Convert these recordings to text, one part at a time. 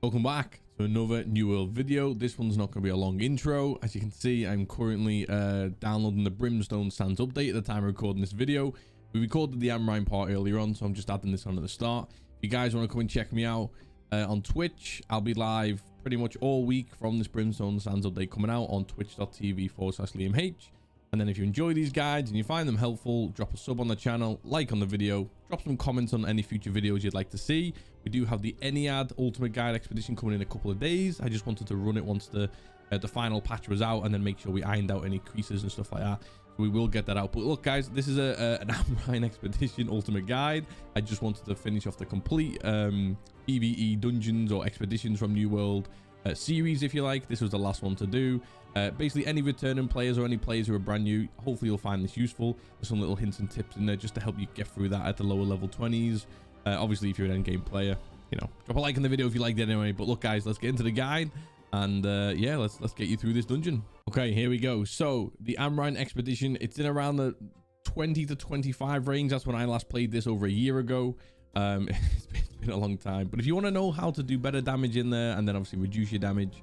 Welcome back to another New World video. This one's not going to be a long intro. As you can see, I'm currently downloading the Brimstone Sands update at the time of recording this video. We recorded the Amrine part earlier on, so I'm just adding this on at the start. If you guys want to come and check me out on Twitch, I'll be live pretty much all week from this Brimstone Sands update coming out on twitch.tv/LiamH. And then if you enjoy these guides and you find them helpful, drop a sub on the channel, like on the video, drop some comments on any future videos you'd like to see. We do have the Ennead Ultimate Guide Expedition coming in a couple of days. I just wanted to run it once the final patch was out and then make sure we ironed out any creases and stuff like that. So we will get that out. But look, guys, this is an Amrine Expedition Ultimate Guide. I just wanted to finish off the complete PvE dungeons or expeditions from New World series, if you like. This was the last one to do. Basically, any returning players or any players who are brand new, hopefully you'll find this useful. There's some little hints and tips in there just to help you get through that at the lower level 20s. Obviously, if you're an end game player, you know, drop a like in the video if you liked it anyway. But look, guys, let's get into the guide and yeah, let's get you through this dungeon. Okay, here we go. So the Amrine Expedition, it's in around the 20 to 25 range. That's when I last played this over a year ago. It's been a long time, but if you want to know how to do better damage in there and then obviously reduce your damage,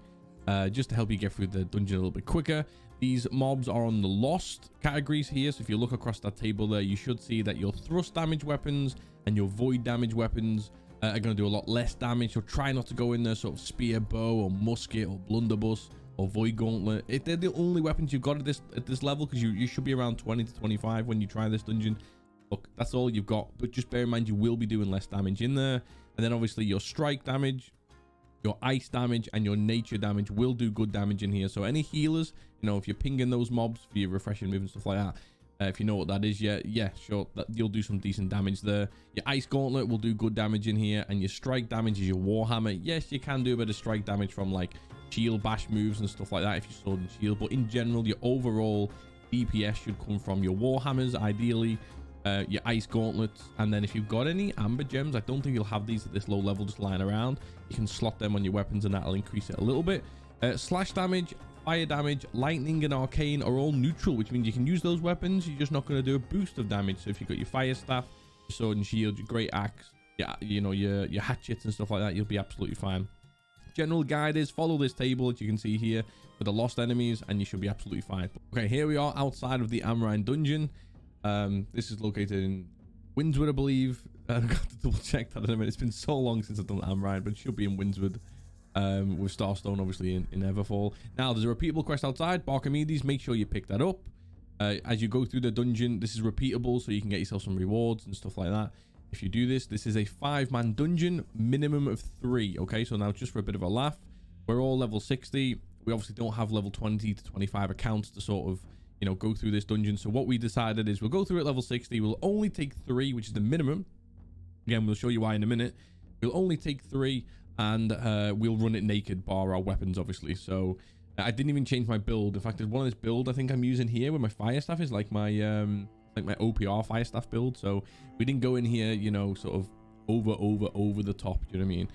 just to help you get through the dungeon a little bit quicker, these mobs are on the lost categories here. So if you look across that table there, you should see that your thrust damage weapons and your void damage weapons are going to do a lot less damage. So try not to go in there sort of spear, bow, or musket, or blunderbuss, or void gauntlet. If they're the only weapons you've got at this level, because you should be around 20 to 25 when you try this dungeon. Look, that's all you've got, but just bear in mind you will be doing less damage in there. And then obviously your strike damage, your ice damage, and your nature damage will do good damage in here. So any healers, you know, if you're pinging those mobs for your refreshing move and stuff like that, if you know what that is, yeah, sure, that you'll do some decent damage there. Your ice gauntlet will do good damage in here, and your strike damage is your warhammer. Yes, you can do a bit of strike damage from like shield bash moves and stuff like that if you sword and shield, but in general your overall DPS should come from your warhammers ideally, your ice gauntlets, and then if you've got any amber gems, I don't think you'll have these at this low level just lying around. You can slot them on your weapons and that'll increase it a little bit. Slash damage, fire damage, lightning, and arcane are all neutral, which means you can use those weapons. You're just not going to do a boost of damage. So if you've got your fire staff, your sword and shield, your great axe, you know, your hatchets and stuff like that, you'll be absolutely fine. General guide is follow this table that you can see here for the lost enemies and you should be absolutely fine. Okay, here we are outside of the Amrine dungeon. This is located in Windswood, I believe. I've got to double check that in a minute. It's been so long since I've done Amrine, but it should be in Windswood, with Starstone obviously in Everfall. Now there's a repeatable quest outside, Barkamedes. Make sure you pick that up as you go through the dungeon. This is repeatable, so you can get yourself some rewards and stuff like that if you do this. This is a 5-man dungeon, minimum of 3. Okay, so now just for a bit of a laugh, we're all level 60. We obviously don't have level 20 to 25 accounts to sort of, you know, go through this dungeon. So what we decided is we'll go through at level 60. We'll only take 3, which is the minimum. Again, we'll show you why in a minute. We'll only take 3, and we'll run it naked, bar our weapons, obviously. So I didn't even change my build. In fact, there's one of this build I think I'm using here with my fire staff is like my OPR fire staff build. So we didn't go in here, you know, sort of over the top. Do you know what I mean?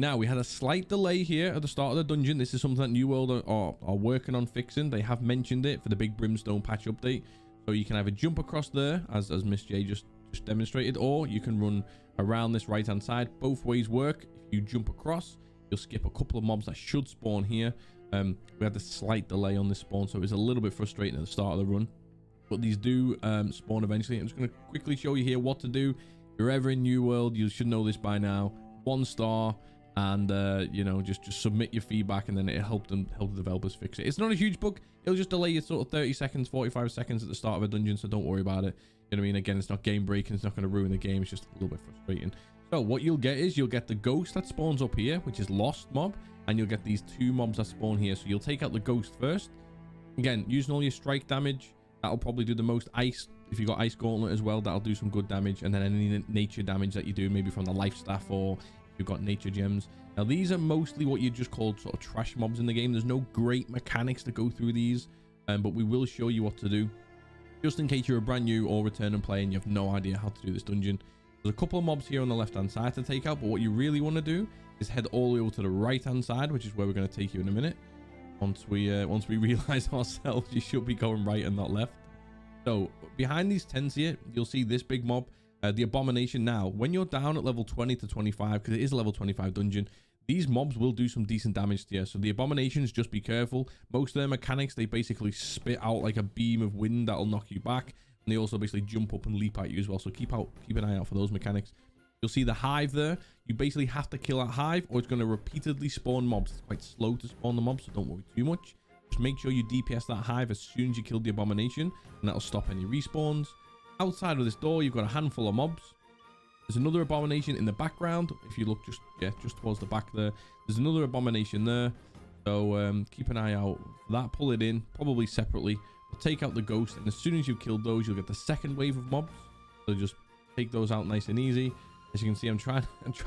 Now we had a slight delay here at the start of the dungeon. This is something that New World are working on fixing. They have mentioned it for the big Brimstone patch update. So you can either jump across there as Miss J just demonstrated, or you can run around this right hand side. Both ways work. If you jump across, you'll skip a couple of mobs that should spawn here. We had a slight delay on this spawn, so it was a little bit frustrating at the start of the run, but these do spawn eventually. I'm just going to quickly show you here what to do. If you're ever in New World, you should know this by now. 1 star, and you know, just submit your feedback, and then it'll help the developers fix it. It's not a huge bug. It'll just delay you sort of 30 seconds, 45 seconds at the start of a dungeon, so don't worry about it. You know what I mean? Again, it's not game breaking. It's not going to ruin the game. It's just a little bit frustrating. So what you'll get is you'll get the ghost that spawns up here, which is lost mob, and you'll get these 2 mobs that spawn here. So you'll take out the ghost first. Again, using all your strike damage, that'll probably do the most. Ice, if you got ice gauntlet as well, that'll do some good damage. And then any nature damage that you do, maybe from the life staff, or you've got nature gems. Now these are mostly what you just called sort of trash mobs in the game. There's no great mechanics to go through these, but we will show you what to do just in case you're a brand new or returning player and you have no idea how to do this dungeon. There's a couple of mobs here on the left hand side to take out, but what you really want to do is head all the way over to the right hand side, which is where we're going to take you in a minute. Once we realize ourselves, you should be going right and not left. So behind these tents here, you'll see this big mob. The Abomination. Now when you're down at level 20 to 25, because it is a level 25 dungeon, these mobs will do some decent damage to you. So the abominations, just be careful. Most of their mechanics, they basically spit out like a beam of wind that'll knock you back, and they also basically jump up and leap at you as well. So keep an eye out for those mechanics. You'll see the hive there. You basically have to kill that hive, or it's going to repeatedly spawn mobs. It's quite slow to spawn the mobs, so don't worry too much. Just make sure you DPS that hive as soon as you kill the abomination, and that'll stop any respawns. Outside of this door, you've got a handful of mobs. There's another abomination in the background. If you look just towards the back there, there's another abomination there. So keep an eye out for that. Pull it in, probably separately. But take out the ghost, and as soon as you've killed those, you'll get the second wave of mobs. So just take those out nice and easy. As you can see, I'm trying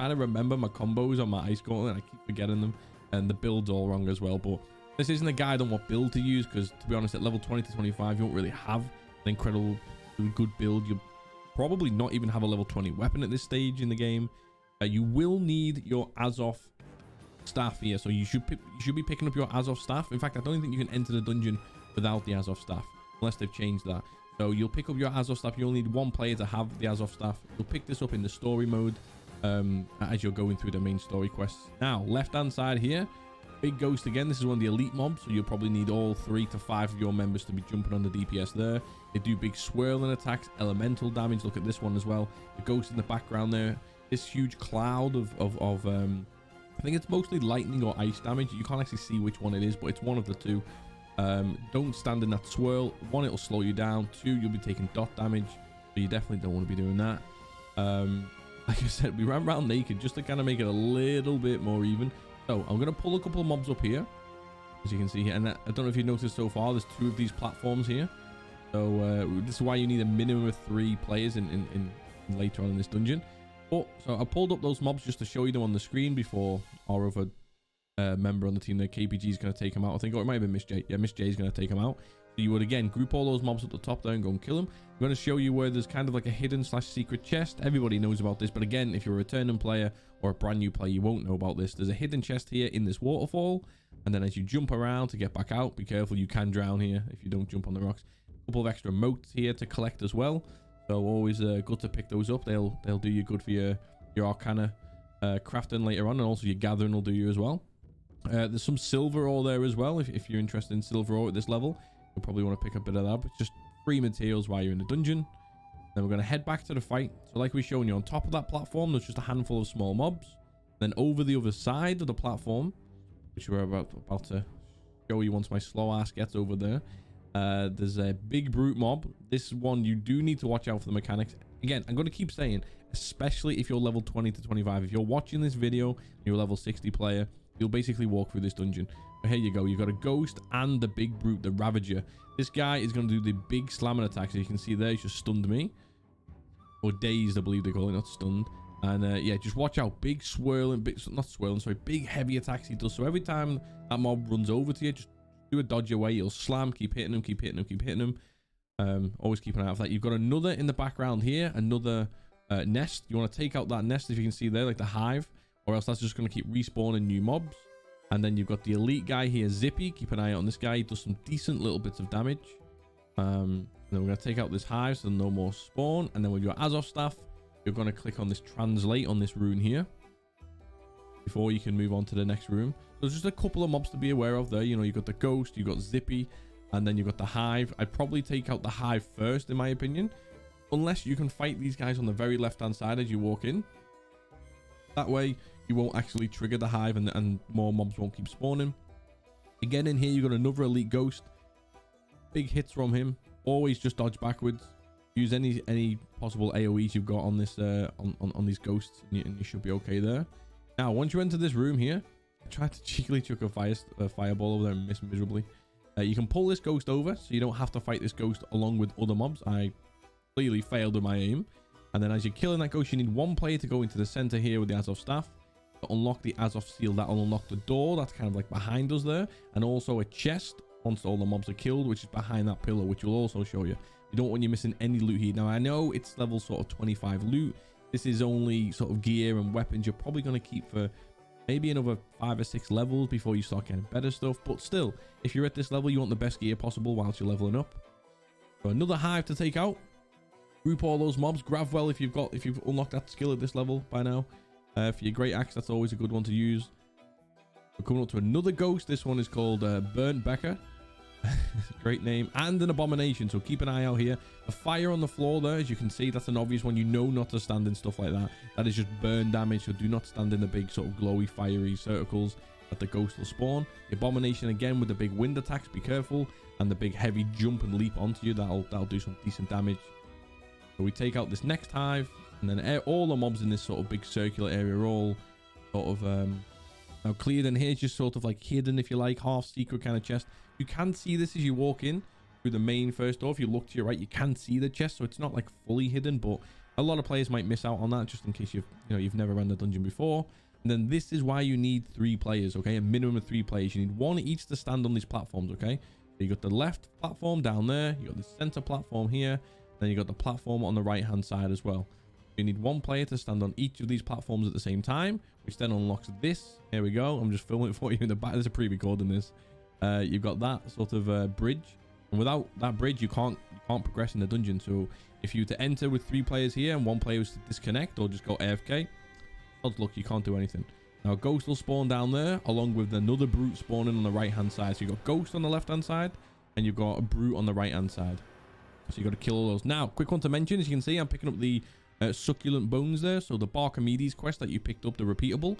to remember my combos on my ice gauntlet. I keep forgetting them, and the build's all wrong as well. But this isn't a guide on what build to use, because to be honest, at level 20 to 25, you won't really have an incredible good build. You'll probably not even have a level 20 weapon at this stage in the game. You will need your Azov staff here, so you should be picking up your Azov staff. In fact, I don't think you can enter the dungeon without the Azov staff, unless they've changed that. So you'll pick up your Azov staff. You only need one player to have the Azov staff. You'll pick this up in the story mode as you're going through the main story quests. Now, left hand side here, big ghost again. This is one of the elite mobs, so you'll probably need all 3 to 5 of your members to be jumping on the DPS there. They do big swirling attacks, elemental damage. Look at this one as well. The ghost in the background there. This huge cloud of I think it's mostly lightning or ice damage. You can't actually see which one it is, but it's one of the two. Don't stand in that swirl. 1, it'll slow you down. 2, you'll be taking dot damage, so you definitely don't want to be doing that. Like I said, we ran around naked just to kind of make it a little bit more even. So I'm going to pull a couple of mobs up here, as you can see here. And I don't know if you've noticed so far, there's 2 of these platforms here. So this is why you need a minimum of 3 players in later on in this dungeon. But so I pulled up those mobs just to show you them on the screen before our other member on the team, the KPG, is going to take them out. I think, or it might have been Miss J. Yeah, Miss J is going to take them out. So you would again group all those mobs at the top there and go and kill them. I'm going to show you where there's kind of like a hidden / secret chest. Everybody knows about this, but again, if you're a returning player or a brand new player, you won't know about this. There's a hidden chest here in this waterfall, and then as you jump around to get back out, be careful, you can drown here if you don't jump on the rocks. A couple of extra motes here to collect as well, so always good to pick those up. They'll do you good for your arcana crafting later on, and also your gathering will do you as well. There's some silver ore there as well. If you're interested in silver ore at this level, you'll probably want to pick up a bit of that, but just free materials while you're in the dungeon. Then we're going to head back to the fight. So like we've shown you, on top of that platform, there's just a handful of small mobs. Then over the other side of the platform, which we're about to show you once my slow ass gets over there, there's a big brute mob. This one, you do need to watch out for the mechanics. Again, I'm going to keep saying, especially if you're level 20 to 25. If you're watching this video, you're a level 60 player, you'll basically walk through this dungeon. But here you go. You've got a ghost and the big brute, the Ravager. This guy is going to do the big slamming attacks. As you can see there, he's just stunned me. Or dazed, I believe they call it, not stunned. And yeah, just watch out. Big swirling, big heavy attacks he does. So every time that mob runs over to you, just do a dodge away. You'll slam, keep hitting him, keep hitting him, keep hitting him. Always keep an eye out for that. You've got another in the background here, another nest. You want to take out that nest, if you can see there, like the hive, or else that's just going to keep respawning new mobs. And then you've got the elite guy here, Zippy. Keep an eye out on this guy. He does some decent little bits of damage. And then we're going to take out this hive so no more spawn. And then with your Azov staff, you're going to click on this translate on this rune here before you can move on to the next room. So there's just a couple of mobs to be aware of there. You know, you've got the ghost, you've got Zippy, and then you've got the hive. I'd probably take out the hive first, in my opinion, unless you can fight these guys on the very left hand side as you walk in. That way you won't actually trigger the hive, and more mobs won't keep spawning. Again, in here you've got another elite ghost. Big hits from him. Always just dodge backwards. Use any possible AoEs you've got on this on these ghosts, and you should be okay there. Now, once you enter this room here, I tried to cheekily chuck a fireball over there and miss miserably. You can pull this ghost over, so you don't have to fight this ghost along with other mobs. I clearly failed with my aim. And then as you're killing that ghost, you need one player to go into the center here with the Azov staff to unlock the Azov seal. That'll unlock the door that's kind of like behind us there, and also a chest once all the mobs are killed, which is behind that pillar, which will also show you. You don't want you missing any loot here. Now, I know it's level sort of 25 loot. This is only sort of gear and weapons you're probably going to keep for maybe another 5 or 6 levels before you start getting better stuff. But still, if you're at this level, you want the best gear possible whilst you're leveling up. So another hive to take out. Group all those mobs. Grab well if you've unlocked that skill at this level by now. For your great axe, that's always a good one to use. coming up to another ghost. This one is called Burnt Becker. Great name. And an abomination, so keep an eye out here. The fire on the floor there, as you can see, that's an obvious one. You know not to stand in stuff like that. That is just burn damage, so do not stand in the big sort of glowy fiery circles that the ghost will spawn. The abomination again with the big wind attacks, be careful, and the big heavy jump and leap onto you. That'll do some decent damage. So we take out this next hive, and then all the mobs in this sort of big circular area are all sort of now cleared, and here's just sort of like hidden, if you like, half secret kind of chest. You can see this as you walk in through the main first door. If you look to your right, you can see the chest, so it's not like fully hidden, but a lot of players might miss out on that just in case you've never run the dungeon before. And then this is why you need 3 players, okay? A minimum of 3 players. You need 1 each to stand on these platforms, okay? So you got the left platform down there, you got the center platform here, then you got the platform on the right hand side as well. You need 1 player to stand on each of these platforms at the same time, which then unlocks this. Here we go. I'm just filming it for you in the back. There's a pre-recording this. You've got that sort of bridge, and without that bridge you can't progress in the dungeon. So if you were to enter with 3 players here and 1 player was to disconnect or just go AFK, odds luck you can't do anything. Now ghost will spawn down there along with another brute spawning on the right hand side. So you've got ghost on the left hand side and you've got a brute on the right hand side, so you got to kill all those. Now quick one to mention, as you can see, I'm picking up the succulent bones there. So the Barkamedes quest that you picked up, the repeatable,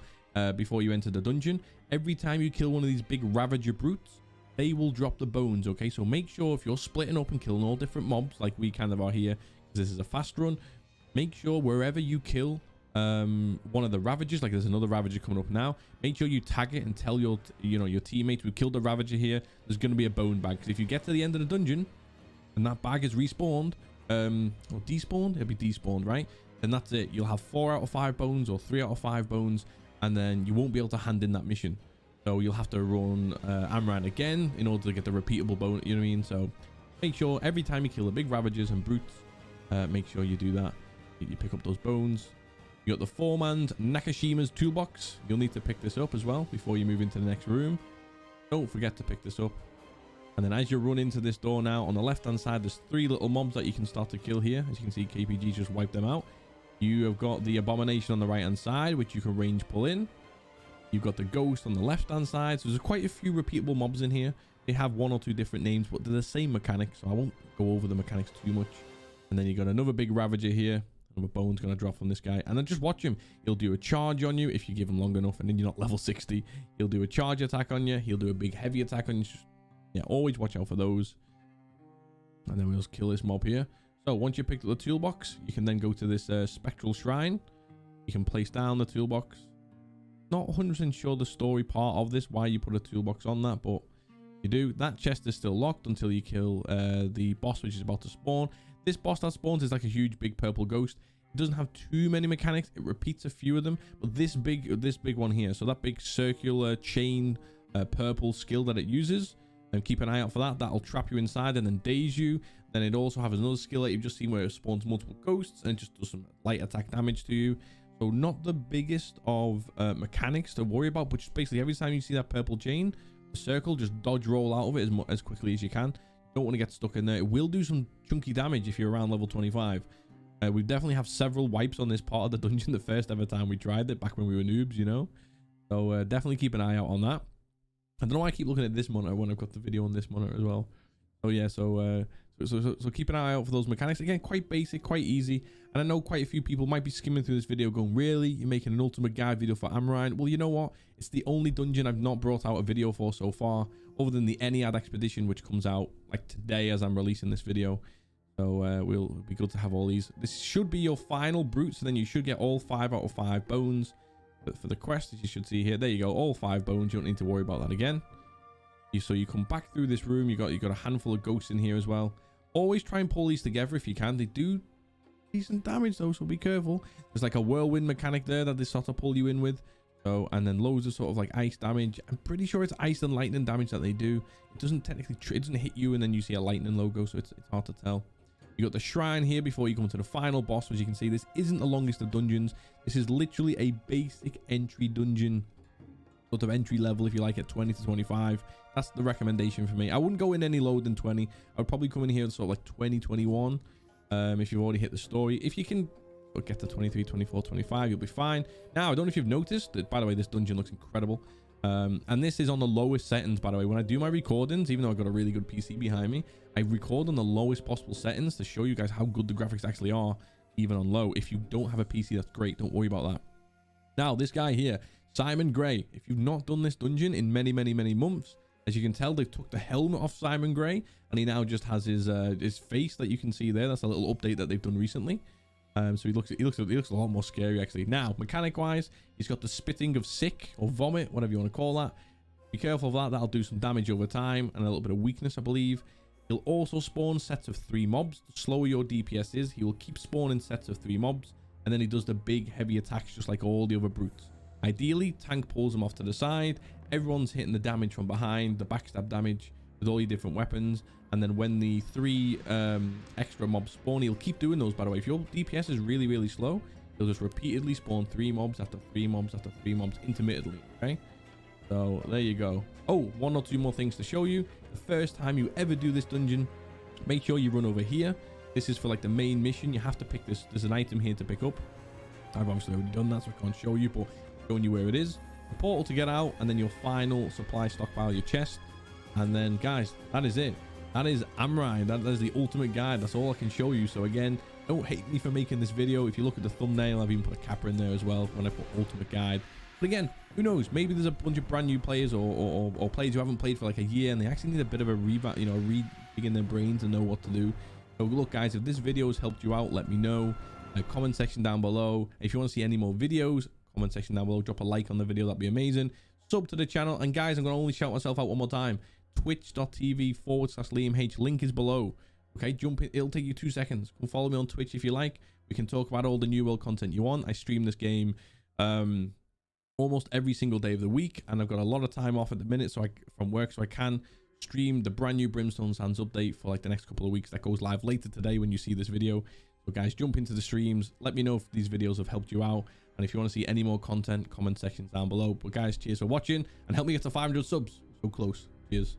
before you enter the dungeon, every time you kill one of these big ravager brutes, they will drop the bones, okay? So make sure if you're splitting up and killing all different mobs like we kind of are here, because this is a fast run, make sure wherever you kill one of the ravagers, like there's another ravager coming up now, make sure you tag it and tell your your teammates, we killed the ravager here, there's going to be a bone bag. Because if you get to the end of the dungeon and that bag is respawned or despawned, it'll be despawned, right? And that's it. You'll have 4 out of 5 bones or 3 out of 5 bones, and then you won't be able to hand in that mission. So you'll have to run Amrine again in order to get the repeatable bone, you know what I mean? So make sure every time you kill the big ravagers and brutes, make sure you do that. You pick up those bones. You got the 4-man Nakashima's toolbox. You'll need to pick this up as well before you move into the next room. Don't forget to pick this up. And then as you run into this door now, on the left hand side, there's 3 little mobs that you can start to kill here. As you can see, KPG just wiped them out. You have got the abomination on the right hand side, which you can range pull in. You've got the ghost on the left hand side. So there's quite a few repeatable mobs in here. They have 1 or 2 different names, but they're the same mechanics, so I won't go over the mechanics too much. And then you got another big ravager here. Another bone's gonna drop from this guy, and then just watch him. He'll do a charge on you if you give him long enough, and then you're not level 60. He'll do a charge attack on you. He'll do a big heavy attack on you. Just, yeah, always watch out for those. And then we'll just kill this mob here. So once you picked up the toolbox, you can then go to this spectral shrine. You can place down the toolbox. Not 100% sure the story part of this, why you put a toolbox on that, but you do. That chest is still locked until you kill the boss, which is about to spawn. This boss that spawns is like a huge big purple ghost. It doesn't have too many mechanics. It repeats a few of them, but this big one here, so that big circular chain purple skill that it uses, and keep an eye out for that. That'll trap you inside and then daze you. Then it also has another skill that you've just seen where it spawns multiple ghosts and it just does some light attack damage to you. So not the biggest of mechanics to worry about, but just basically every time you see that purple chain, the circle, just dodge roll out of it as quickly as you can. Don't want to get stuck in there. It will do some chunky damage if you're around level 25. We definitely have several wipes on this part of the dungeon the first ever time we tried it, back when we were noobs, you know. So definitely keep an eye out on that. I don't know why I keep looking at this monitor when I've got the video on this monitor as well. Oh yeah, so keep an eye out for those mechanics. Again, quite basic, quite easy. And I know quite a few people might be skimming through this video going, really? You're making an ultimate guide video for Amrine? Well, you know what? It's the only dungeon I've not brought out a video for so far, other than the Ennead Expedition, which comes out like today as I'm releasing this video. So it'll be good to have all these. This should be your final brute, so then you should get all 5 out of 5 bones. But for the quest, as you should see here, there you go, all 5 bones. You don't need to worry about that again. So you come back through this room. You got a handful of ghosts in here as well. Always try and pull these together if you can. They do decent damage though, so be careful. There's like a whirlwind mechanic there that they sort of pull you in with. So, and then loads of sort of like ice damage. I'm pretty sure it's ice and lightning damage that they do. It doesn't technically, it doesn't hit you and then you see a lightning logo, so it's hard to tell. You got the shrine here before you come to the final boss. As you can see, this isn't the longest of dungeons. This is literally a basic entry dungeon, sort of entry level if you like, at 20 to 25. That's the recommendation for me. I wouldn't go in any lower than 20. I would probably come in here at sort of like 20, 21. If you've already hit the story. If you can get to 23, 24, 25, you'll be fine. Now, I don't know if you've noticed that, by the way, this dungeon looks incredible. And this is on the lowest settings, by the way. When I do my recordings, even though I've got a really good PC behind me, I record on the lowest possible settings to show you guys how good the graphics actually are, even on low. If you don't have a PC, that's great. Don't worry about that. Now, this guy here, Simon Gray, if you've not done this dungeon in many months, as you can tell, they've took the helmet off Simon Gray, and he now just has his face that you can see there. That's a little update that they've done recently. So he looks a lot more scary, actually. Now, mechanic wise, he's got the spitting of sick or vomit, whatever you want to call that. Be careful of that. That'll do some damage over time and a little bit of weakness, I believe. He'll also spawn sets of 3 mobs. The slower your DPS is, he will keep spawning sets of 3 mobs, and then he does the big heavy attacks just like all the other brutes. Ideally, tank pulls him off to the side. Everyone's hitting the damage from behind, the backstab damage with all your different weapons. And then when the 3 extra mobs spawn, he'll keep doing those, by the way. If your DPS is really slow, he'll just repeatedly spawn 3 mobs after 3 mobs after 3 mobs intermittently, okay? So there you go. Oh, 1 or 2 more things to show you. The first time you ever do this dungeon, make sure you run over here. This is for like the main mission. You have to pick this. There's an item here to pick up. I've obviously already done that, so I can't show you, but showing you where it is. The portal to get out, and then your final supply stockpile, your chest. And then, guys, that is it. That is Amrine. That is the ultimate guide. That's all I can show you. So again, don't hate me for making this video. If you look at the thumbnail, I've even put a capper in there as well when I put ultimate guide. But again, who knows? Maybe there's a bunch of brand new players or players who haven't played for like a year, and they actually need a bit of a revamp, you know, re-digging their brains and know what to do. So look, guys, if this video has helped you out, let me know. Comment section down below. If you want to see any more videos, comment section down below. Drop a like on the video. That'd be amazing. Sub to the channel. And guys, I'm going to only shout myself out one more time. Twitch.tv/LiamH. Link is below. Okay, jump in. It'll take you 2 seconds. Come follow me on Twitch if you like. We can talk about all the New World content you want. I stream this game almost every single day of the week, and I've got a lot of time off at the minute from work, so I can stream the brand new Brimstone Sands update for like the next couple of weeks. That goes live later today when you see this video. So guys, jump into the streams. Let me know if these videos have helped you out, and if you want to see any more content, comment sections down below. But guys, cheers for watching, and help me get to 500 subs. So close. Cheers.